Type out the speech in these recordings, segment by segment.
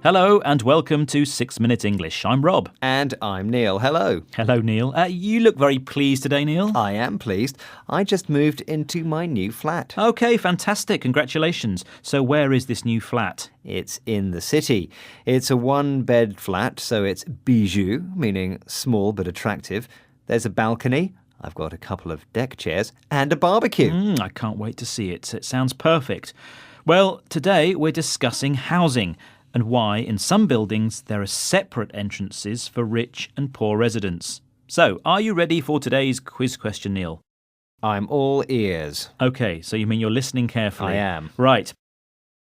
Hello and welcome to 6 Minute English. I'm Rob. And I'm Neil. Hello. Hello, Neil. You look very pleased today, Neil. I am pleased. I just moved into my new flat. Okay, fantastic. Congratulations. So where is this new flat? It's in the city. It's a one-bed flat, so it's bijou, meaning small but attractive. There's a balcony. I've got a couple of deck chairs and a barbecue. I can't wait to see it. It sounds perfect. Well, today we're discussing housing and why in some buildings there are separate entrances for rich and poor residents. So, are you ready for today's quiz question, Neil? I'm all ears. Okay, so you mean you're listening carefully? I am. Right.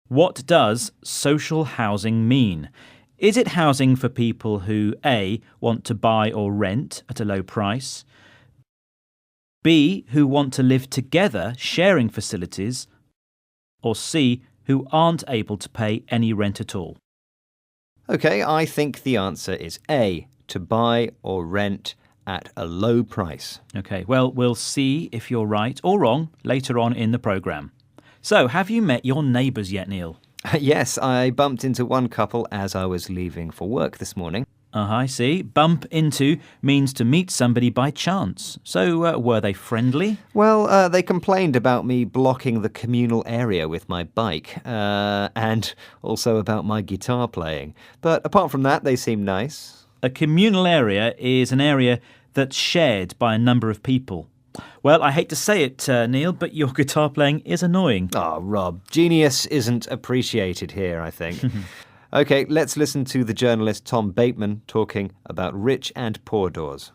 What does social housing mean? Is it housing for people who A, want to buy or rent at a low price, B, who want to live together sharing facilities, or C, who aren't able to pay any rent at all? Okay, I think the answer is A, to buy or rent at a low price. Okay, well, we'll see if you're right or wrong later on in the programme. So, have you met your neighbours yet, Neil? Yes, I bumped into one couple as I was leaving for work this morning. I see. Bump into means to meet somebody by chance. So, were they friendly? Well, they complained about me blocking the communal area with my bike, and also about my guitar playing. But apart from that, they seemed nice. A communal area is an area that's shared by a number of people. Well, I hate to say it, Neil, but your guitar playing is annoying. Oh, Rob, genius isn't appreciated here, I think. OK, let's listen to the journalist Tom Bateman talking about rich and poor doors.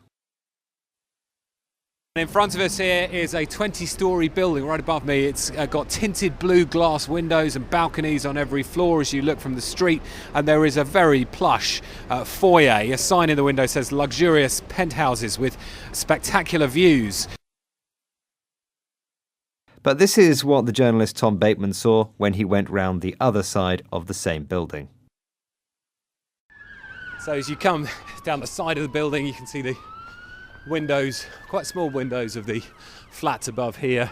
In front of us here is a 20-storey building right above me. It's got tinted blue glass windows and balconies on every floor as you look from the street, and there is a very plush foyer. A sign in the window says luxurious penthouses with spectacular views. But this is what the journalist Tom Bateman saw when he went round the other side of the same building. So as you come down the side of the building, you can see the windows, quite small windows of the flats above here.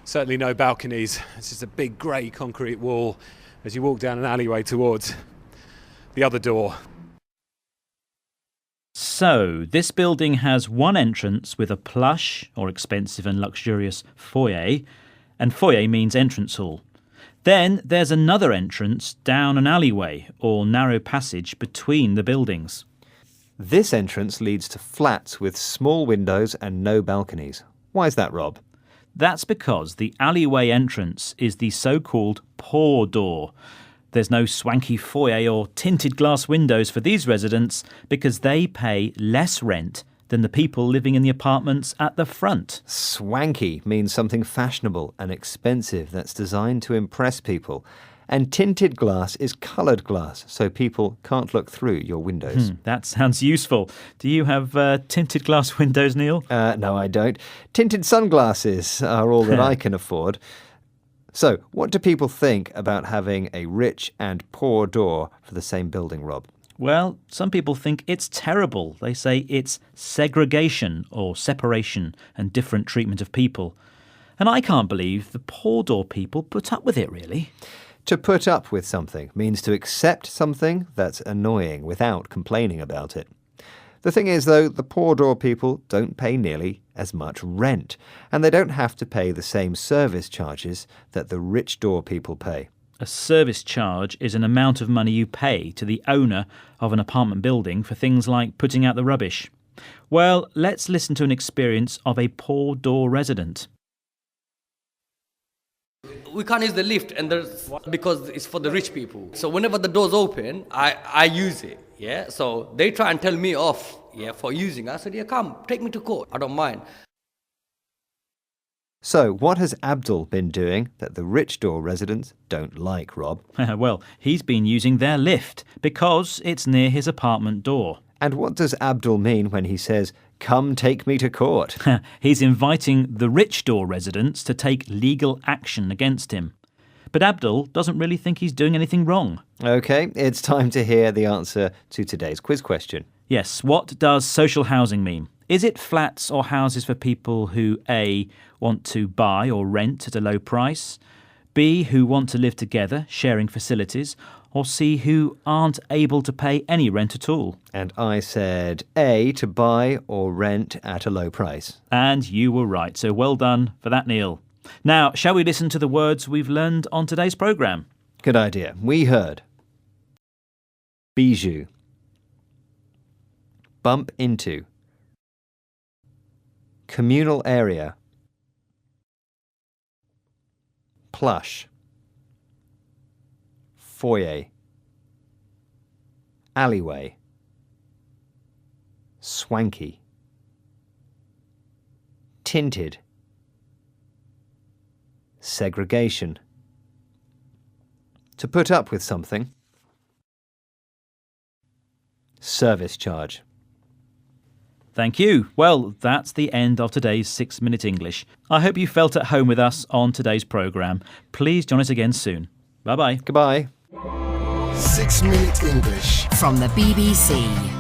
Certainly no balconies. It's just a big grey concrete wall as you walk down an alleyway towards the other door. So, this building has one entrance with a plush or expensive and luxurious foyer, and foyer means entrance hall. Then there's another entrance down an alleyway or narrow passage between the buildings. This entrance leads to flats with small windows and no balconies. Why is that, Rob? That's because the alleyway entrance is the so-called poor door. There's no swanky foyer or tinted glass windows for these residents because they pay less rent than the people living in the apartments at the front. Swanky means something fashionable and expensive that's designed to impress people. And tinted glass is coloured glass, so people can't look through your windows. That sounds useful. Do you have tinted glass windows, Neil? No, I don't. Tinted sunglasses are all that I can afford. So, what do people think about having a rich and poor door for the same building, Rob? Well, some people think it's terrible. They say it's segregation or separation and different treatment of people. And I can't believe the poor door people put up with it, really. To put up with something means to accept something that's annoying without complaining about it. The thing is, though, the poor door people don't pay nearly as much rent, and they don't have to pay the same service charges that the rich door people pay. A service charge is an amount of money you pay to the owner of an apartment building for things like putting out the rubbish. Well, let's listen to an experience of a poor door resident. We can't use the lift because it's for the rich people. So whenever the door's open, I use it. Yeah. So they try and tell me off, for using. I said, come, take me to court. I don't mind. So, what has Abdul been doing that the rich door residents don't like, Rob? Well, he's been using their lift because it's near his apartment door. And what does Abdul mean when he says, come take me to court? He's inviting the rich door residents to take legal action against him. But Abdul doesn't really think he's doing anything wrong. OK, it's time to hear the answer to today's quiz question. Yes, what does social housing mean? Is it flats or houses for people who A, want to buy or rent at a low price, B, who want to live together, sharing facilities, or C, who aren't able to pay any rent at all? And I said A, to buy or rent at a low price. And you were right, so well done for that, Neil. Now, shall we listen to the words we've learned on today's programme? Good idea. We heard bijou, bump into, communal area, plush, foyer, alleyway, swanky, tinted, segregation, to put up with something, service charge. Thank you. Well, that's the end of today's 6 Minute English. I hope you felt at home with us on today's programme. Please join us again soon. Bye-bye. Goodbye. 6 Minute English from the BBC.